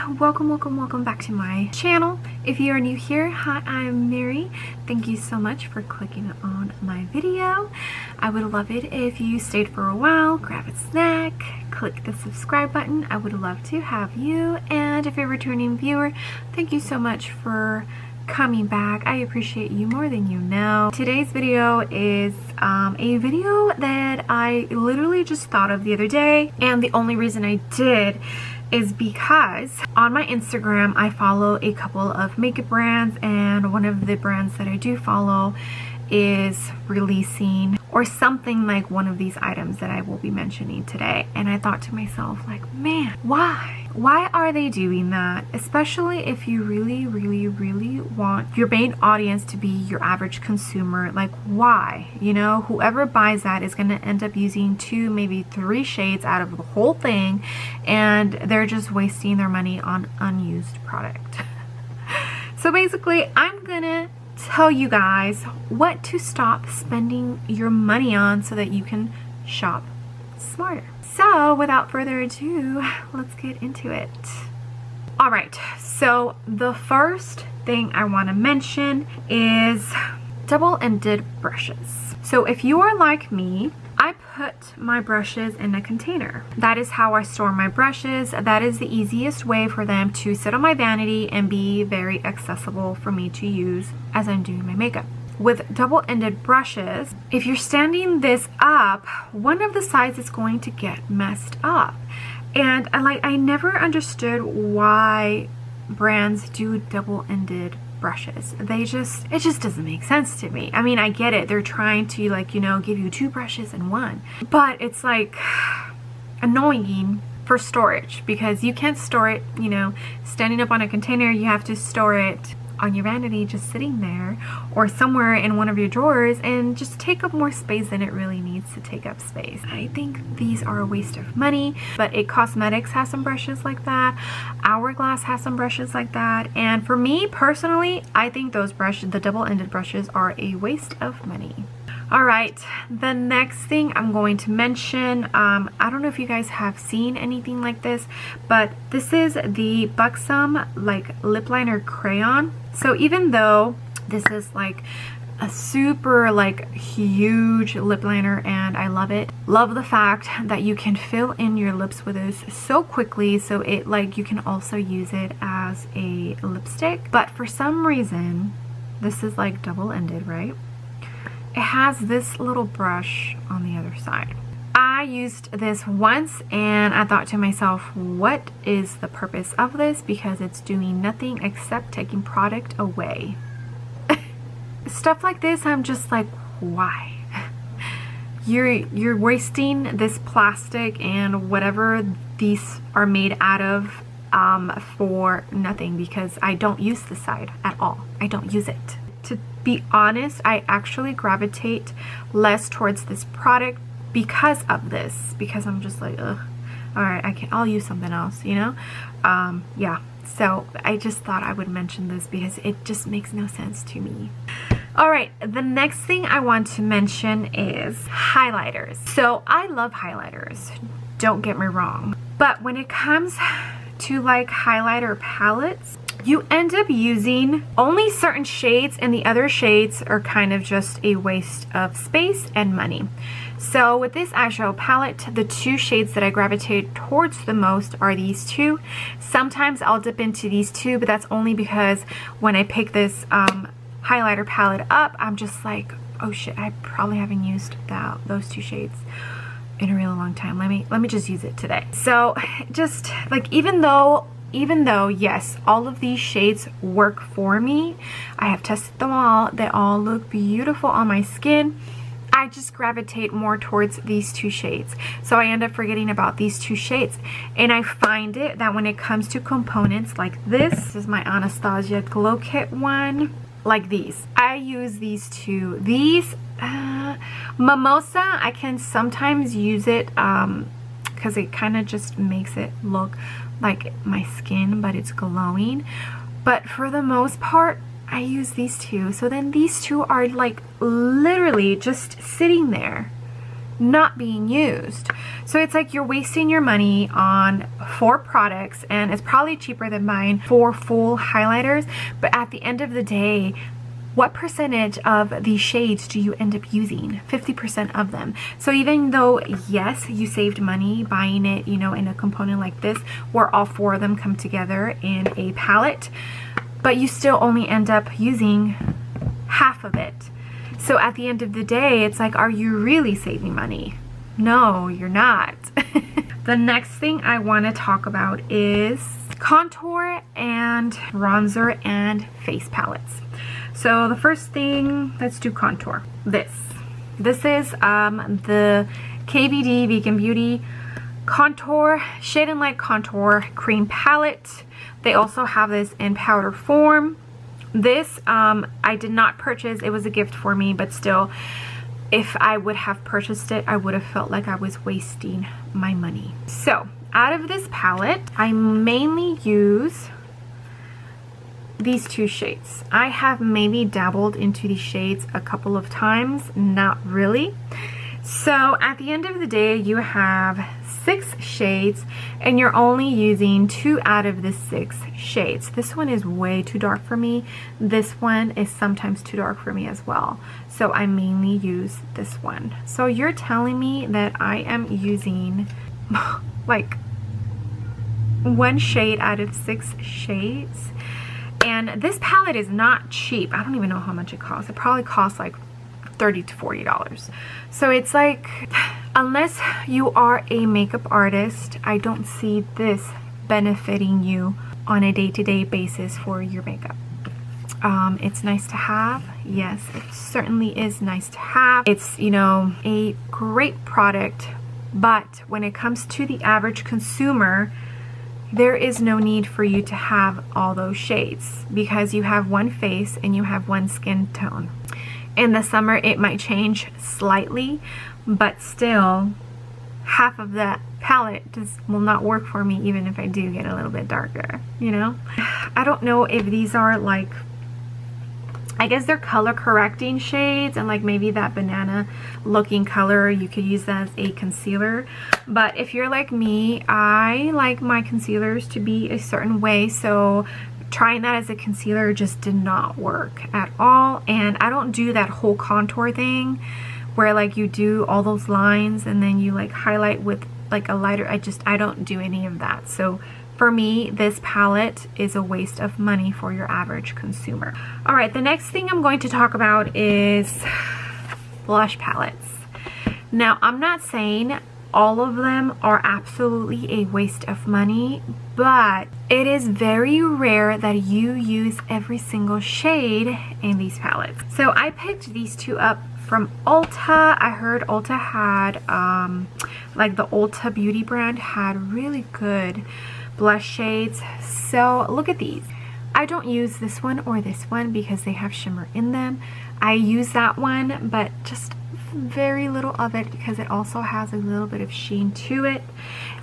welcome back to my channel. If you are new here, hi, I'm Mary. Thank you so much for clicking on my video. I would love it if you stayed for a while, grab a snack, click the subscribe button. I would love to have you. And if you're a returning viewer, thank you so much for coming back. I appreciate you more than you know. Today's video is a video that I literally just thought of the other day, and the only reason I did is because on my Instagram I follow a couple of makeup brands, and one of the brands that I do follow is releasing or something like one of these items that I will be mentioning today. And I thought to myself, like, man, why are they doing that? Especially if you really want your main audience to be your average consumer. Like, why? You know, whoever buys that is going to end up using 2, maybe 3 shades out of the whole thing, and they're just wasting their money on unused product. So basically, I'm gonna tell you guys what to stop spending your money on so that you can shop smarter. So without further ado, let's get into it. All right, so the first thing I want to mention is double-ended brushes. So if you are like me, I put my brushes in a container. That is how I store my brushes. That is the easiest way for them to sit on my vanity and be very accessible for me to use as I'm doing my makeup. With double-ended brushes, if you're standing this up, one of the sides is going to get messed up. And I never understood why brands do double-ended brushes. It just doesn't make sense to me. I mean, I get it. They're trying to, like, you know, give you 2 brushes in one. But it's like annoying for storage, because you can't store it, you know, standing up on a container. You have to store it on your vanity, just sitting there, or somewhere in one of your drawers, and just take up more space than it really needs to take up space. I think these are a waste of money. But It Cosmetics has some brushes like that. Hourglass has some brushes like that. And for me personally, I think those brushes, the double-ended brushes, are a waste of money. All right, the next thing I'm going to mention, I don't know if you guys have seen anything like this, but this is the Buxom like lip liner crayon. So even though this is like a super like huge lip liner and I love it, love the fact that you can fill in your lips with this so quickly, so it like you can also use it as a lipstick. But for some reason, this is like double-ended, right? It has this little brush on the other side. I used this once and I thought to myself, what is the purpose of this? Because it's doing nothing except taking product away. Stuff like this, I'm just like, why? You're wasting this plastic and whatever these are made out of for nothing, because I don't use this side at all. I don't use it. To be honest, I actually gravitate less towards this product because of this, because I'm just like, ugh, all right, I'll use something else, you know? Yeah, so I just thought I would mention this because it just makes no sense to me. All right, the next thing I want to mention is highlighters. So I love highlighters, don't get me wrong, but when it comes to like highlighter palettes, you end up using only certain shades, and the other shades are kind of just a waste of space and money. So with this eyeshadow palette, the 2 shades that I gravitate towards the most are these 2. Sometimes I'll dip into these 2, but that's only because when I pick this highlighter palette up, I'm just like, oh shit, I probably haven't used those 2 shades in a really long time. Let me just use it today. So just like, even though yes, all of these shades work for me, I have tested them all, they all look beautiful on my skin, I just gravitate more towards these 2 shades. So I end up forgetting about these 2 shades. And I find it that when it comes to components like this is my Anastasia Glow Kit one, like these, I use these 2. These Mimosa, I can sometimes use it because it kind of just makes it look like my skin, but it's glowing. But for the most part, I use these 2. So then these 2 are like literally just sitting there not being used. So it's like you're wasting your money on 4 products, and it's probably cheaper than buying 4 full highlighters, but at the end of the day, what percentage of these shades do you end up using? 50% of them. So even though, yes, you saved money buying it, you know, in a component like this, where all 4 of them come together in a palette, but you still only end up using half of it. So at the end of the day, it's like, are you really saving money? No, you're not. The next thing I want to talk about is contour and bronzer and face palettes. So the first thing, let's do contour. This is the KVD Vegan Beauty Contour Shade and Light Contour Cream Palette. They also have this in powder form. This I did not purchase. It was a gift for me, but still, if I would have purchased it, I would have felt like I was wasting my money. So out of this palette, I mainly use these 2 shades. I have maybe dabbled into these shades a couple of times, not really. So at the end of the day, you have 6 shades and you're only using 2 out of the 6 shades. This one is way too dark for me. This one is sometimes too dark for me as well. So I mainly use this one. So you're telling me that I am using like 1 shade out of 6 shades? And this palette is not cheap. I don't even know how much it costs. It probably costs like $30 to $40. So it's like, unless you are a makeup artist, I don't see this benefiting you on a day-to-day basis for your makeup. It's nice to have. Yes, it certainly is nice to have. It's, you know, a great product, but when it comes to the average consumer, there is no need for you to have all those shades because you have one face and you have one skin tone. In the summer, it might change slightly, but still, half of that palette just will not work for me even if I do get a little bit darker, you know? I don't know if these are like, I guess they're color correcting shades, and like maybe that banana looking color, you could use that as a concealer. But if you're like me, I like my concealers to be a certain way, so trying that as a concealer just did not work at all. And I don't do that whole contour thing where like you do all those lines and then you like highlight with like a lighter. I don't do any of that. So for me, this palette is a waste of money for your average consumer. All right, the next thing I'm going to talk about is blush palettes. Now, I'm not saying all of them are absolutely a waste of money, but it is very rare that you use every single shade in these palettes. So I picked these 2 up from Ulta. I heard Ulta had, like the Ulta Beauty brand had really good blush shades. So look at these. I don't use this one or this one because they have shimmer in them. I use that one, but just very little of it because it also has a little bit of sheen to it.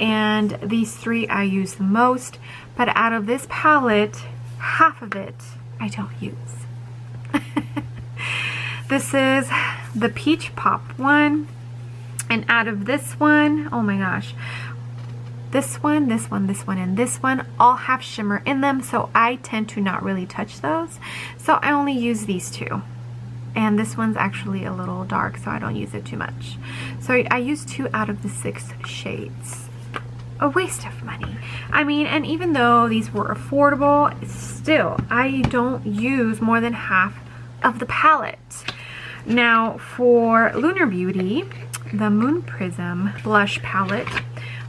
And these 3 I use the most, but out of this palette, half of it I don't use. This is the Peach Pop one, and out of this one, oh my gosh, this one, this one, this one, and this one all have shimmer in them, so I tend to not really touch those. So I only use these 2. And this one's actually a little dark, so I don't use it too much. So I use 2 out of the 6 shades. A waste of money. I mean, and even though these were affordable, still, I don't use more than half of the palette. Now, for Lunar Beauty, the Moon Prism blush palette,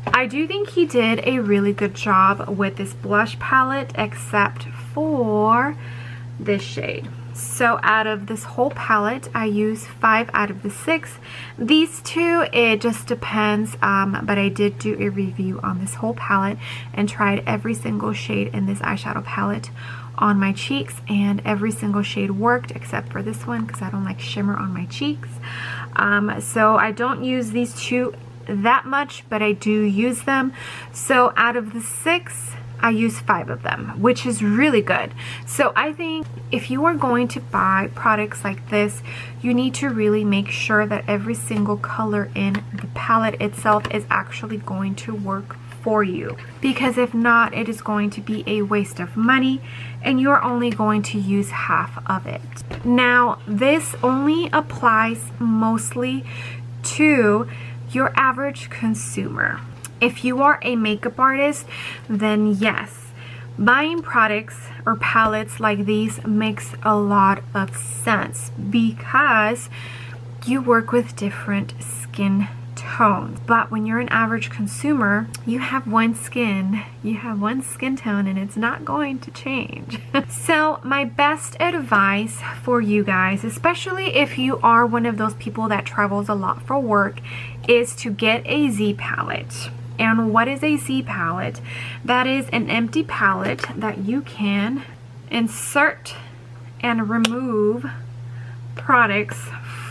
I do think he did a really good job with this blush palette, except for this shade. So out of this whole palette, I use 5 out of the 6. These 2, it just depends, but I did do a review on this whole palette and tried every single shade in this eyeshadow palette on my cheeks, and every single shade worked except for this one because I don't like shimmer on my cheeks. So I don't use these 2 that much, but I do use them. So out of the 6, I use 5 of them, which is really good. So I think if you are going to buy products like this, you need to really make sure that every single color in the palette itself is actually going to work for you, because if not, it is going to be a waste of money and you're only going to use half of it. Now, this only applies mostly to your average consumer. If you are a makeup artist, then yes, buying products or palettes like these makes a lot of sense because you work with different skin tones. But when you're an average consumer, you have one skin tone and it's not going to change. So my best advice for you guys, especially if you are one of those people that travels a lot for work, is to get a Z palette. And what is a Z palette? That is an empty palette that you can insert and remove products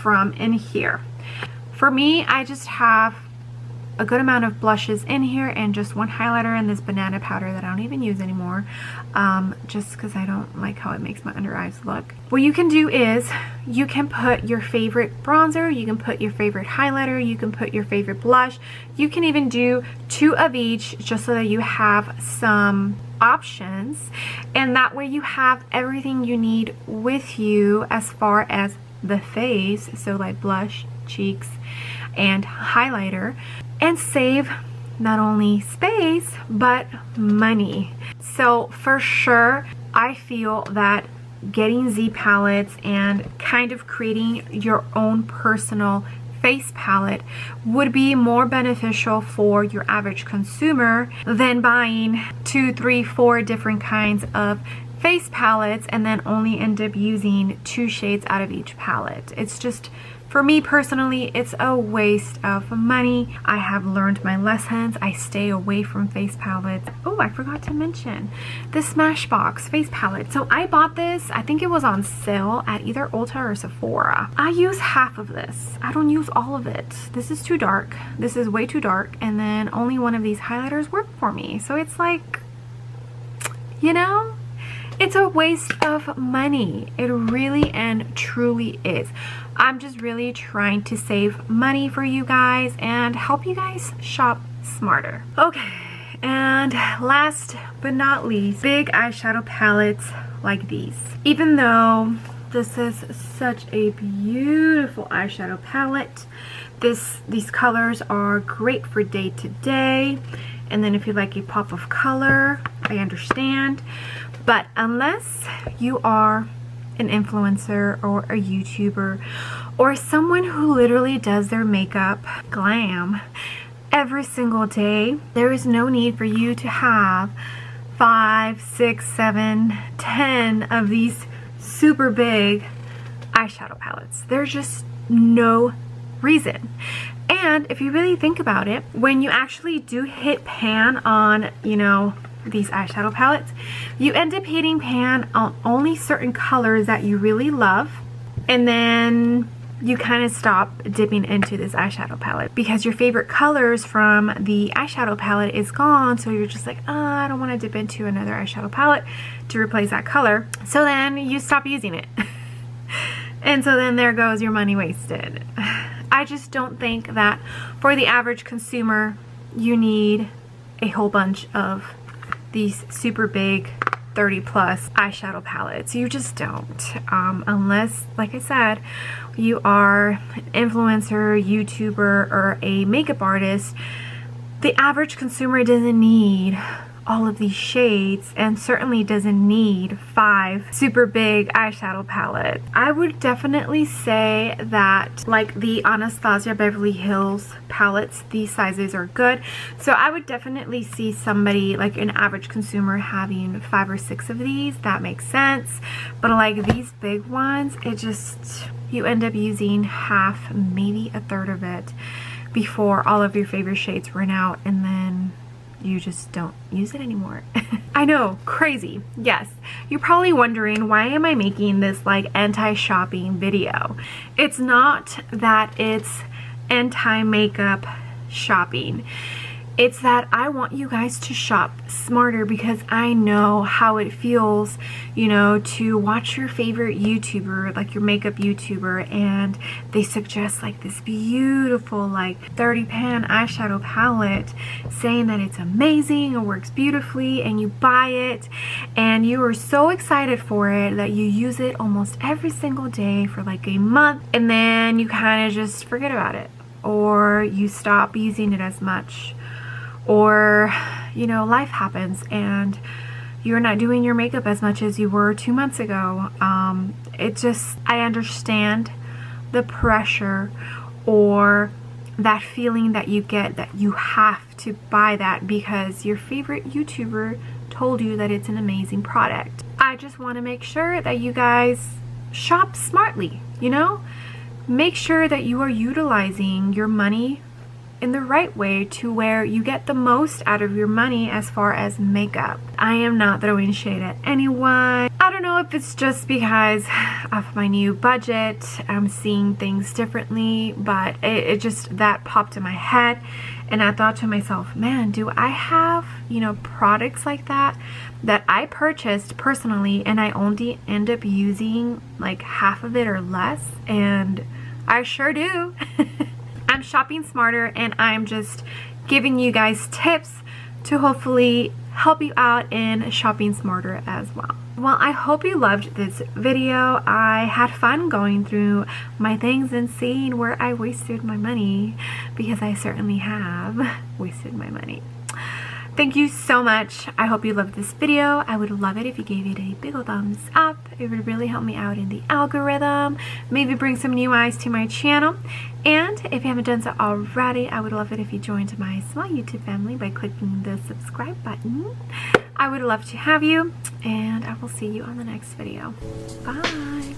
from in here. For me, I just have a good amount of blushes in here and just one highlighter and this banana powder that I don't even use anymore, just because I don't like how it makes my under eyes look. What you can do is you can put your favorite bronzer, you can put your favorite highlighter, you can put your favorite blush, you can even do 2 of each just so that you have some options, and that way you have everything you need with you as far as the face, so like blush, cheeks, and highlighter, and save not only space but money. So for sure, I feel that getting Z palettes and kind of creating your own personal face palette would be more beneficial for your average consumer than buying 2, 3, 4 different kinds of face palettes and then only end up using 2 shades out of each palette. It's just, for me personally, it's a waste of money. I have learned my lessons. I stay away from face palettes. Oh, I forgot to mention the Smashbox face palette. So I bought this, I think it was on sale at either Ulta or Sephora. I use half of this. I don't use all of it. This is too dark. This is way too dark. And then only one of these highlighters work for me. So it's like, you know, it's a waste of money. It really and truly is. I'm just really trying to save money for you guys and help you guys shop smarter. Okay, and last but not least, big eyeshadow palettes like these. Even though this is such a beautiful eyeshadow palette, these colors are great for day to day. And then if you like a pop of color, I understand. But unless you are an influencer or a YouTuber or someone who literally does their makeup glam every single day, there is no need for you to have 5, 6, 7, 10 of these super big eyeshadow palettes. There's just no reason. And if you really think about it, when you actually do hit pan on, you know, these eyeshadow palettes, you end up hitting pan on only certain colors that you really love, and then you kind of stop dipping into this eyeshadow palette because your favorite colors from the eyeshadow palette is gone. So you're just like, oh, I don't want to dip into another eyeshadow palette to replace that color. So then you stop using it. And so then there goes your money wasted. I just don't think that for the average consumer you need a whole bunch of these super big 30 plus eyeshadow palettes. You just don't, unless, like I said, you are an influencer, YouTuber, or a makeup artist. The average consumer doesn't need all of these shades and certainly doesn't need 5 super big eyeshadow palettes. I would definitely say that, like the Anastasia Beverly Hills palettes, these sizes are good. So I would definitely see somebody, like an average consumer, having 5 or 6 of these. That makes sense. But like these big ones, it just, you end up using half, maybe a third of it before all of your favorite shades run out, and then you just don't use it anymore. I know, crazy. Yes, you're probably wondering, why am I making this like anti-shopping video? It's not that it's anti-makeup shopping. It's that I want you guys to shop smarter, because I know how it feels, you know, to watch your favorite YouTuber, like your makeup YouTuber, and they suggest like this beautiful like 30 pan eyeshadow palette, saying that it's amazing, it works beautifully, and you buy it and you are so excited for it that you use it almost every single day for like a month, and then you kind of just forget about it, or you stop using it as much. Or, you know, life happens and you're not doing your makeup as much as you were 2 months ago. I understand the pressure or that feeling that you get that you have to buy that because your favorite YouTuber told you that it's an amazing product. I just want to make sure that you guys shop smartly, you know? Make sure that you are utilizing your money in the right way to where you get the most out of your money as far as makeup. I am not throwing shade at anyone. I don't know if it's just because of my new budget, I'm seeing things differently, but it just, that popped in my head, and I thought to myself, man, do I have, you know, products like that I purchased personally and I only end up using like half of it or less? And I sure do. I'm shopping smarter, and I'm just giving you guys tips to hopefully help you out in shopping smarter as well. Well, I hope you loved this video. I had fun going through my things and seeing where I wasted my money, because I certainly have wasted my money. Thank you so much. I hope you loved this video. I would love it if you gave it a big ol' thumbs up. It would really help me out in the algorithm. Maybe bring some new eyes to my channel. And if you haven't done so already, I would love it if you joined my small YouTube family by clicking the subscribe button. I would love to have you, and I will see you on the next video. Bye.